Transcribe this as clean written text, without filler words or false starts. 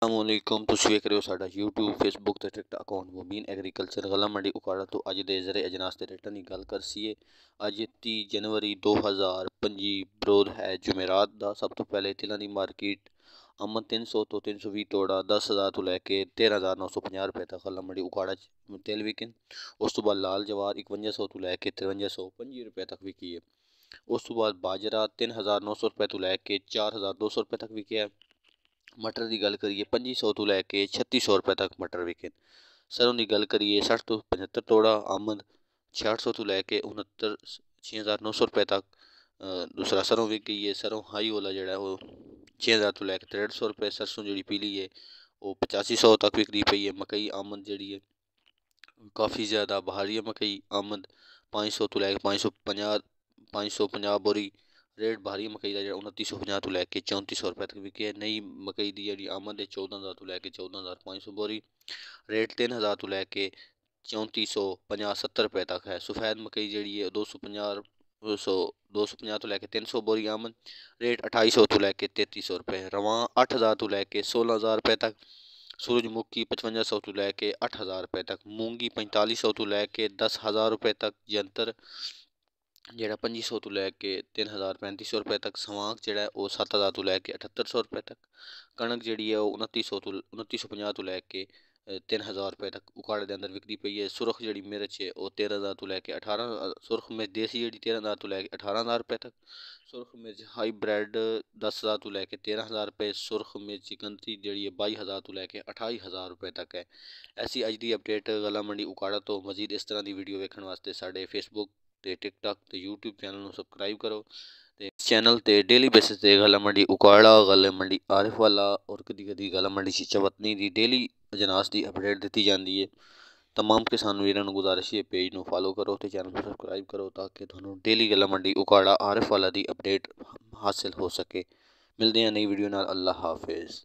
अस्सलामुअलैकुम। तुसीं वेख रहे हो साडा यूट्यूब फेसबुक ते टिकटॉक अकाउंट मुबीन एग्रीकल्चर गला मंडी उकाड़ा। तो अज दे ज़रे अजनास ते रेटां दी गल करसीए। अज 30 जनवरी 2025 बरोध है जुमेरात दा। सब तो पहले तिलां दी मार्केट अमन 300 तो 320 तोड़ा 10,000 तो लैके 13,950 रुपए तक गला मंडी उकाड़ा च तेल विकन। उस तो बाद लाल जवार 5100 तो लैके 5325 रुपए तक विकी है। उस तो बाद बाजरा 3,900 रुपए तो लैके 4,200 रुपए तक विके है। मटर की गल करिए 2500 तो लैके 3600 रुपए तक मटर विके। सरों की गल करिए 60 तो 75 तोड़ा आमद 6600 तो लैके 69,900 रुपए तक दूसरा सरों विक गई है। सरों हाई वाला जोड़ा वो 6000 तो लैके 6300 रुपए। सरसों जी पीली है वो 8500 तक विकती पई है। मकई आमद जी है काफ़ी ज़्यादा भारी है। मकई आमद 500 तो लैके 550 बोरी रेट भारी मकई का जो 2950 तो लैके 3400 रुपए तक विके है। नई मकई की जी आमद है 14,000 तो लैके 14,500 बोरी रेट 3,000 तो लैके 3450-70 रुपए तक है। सफ़ेद मकई जी है 250 तो लैके 300 बोरी आमद रेट 2800 तो लैके 3300 रुपए। रवां 8,000 तो लैके 16,000 रुपए तक। सूरजमुखी 5500 तो लैके 8,000 रुपए तक। मूंगी 4500 तो लैके 10,000 रुपए तक। जंतर जेड़ा 2500 तो लैके 3,3500 रुपए तक। सवांक जेड़ा वो 7,000 तो लैके 7800 रुपए तक। कणक जी है वो 2950 तो लैके 3,000 रुपए तक उकाड़े के अंदर विकती पई है। सुरख जी मिर्च है वो 13,000 तो लैके 18 सुरख मिर्च देसी जी 13,000 तो लैके 18,000 रुपए तक। सुरख मिर्च हाईब्रिड 10,000 तो लैके 13,000 रुपए। सुरख मिर्च गंती जी 22,000 तो लैके 28,000 रुपए तक है। ऐसी अज की अपडेट गला मंडी उकाड़ा। तो मजीद इस तरह की वीडियो वेखण वास्ते साडे फेसबुक ते टिकटॉक ते यूट्यूब चैनल को सबसक्राइब करो। ते इस चैनल ते डेली बेसिस ते गला मंडी उकाड़ा गला मंडी आरिफ वाला और कदी कदी गला मंडी चवतनी की डेली अजनास की अपडेट दी जाती है। तमाम किसान वीरां नूं गुजारिश है पेज नूं फॉलो करो तो चैनल को सबसक्राइब करो ताकि तुहानूं डेली गला मंडी उकाड़ा आरिफ वाला की अपडेट हासिल हो सके। मिलते हैं नई वीडियो नाल। अल्लाह हाफिज़।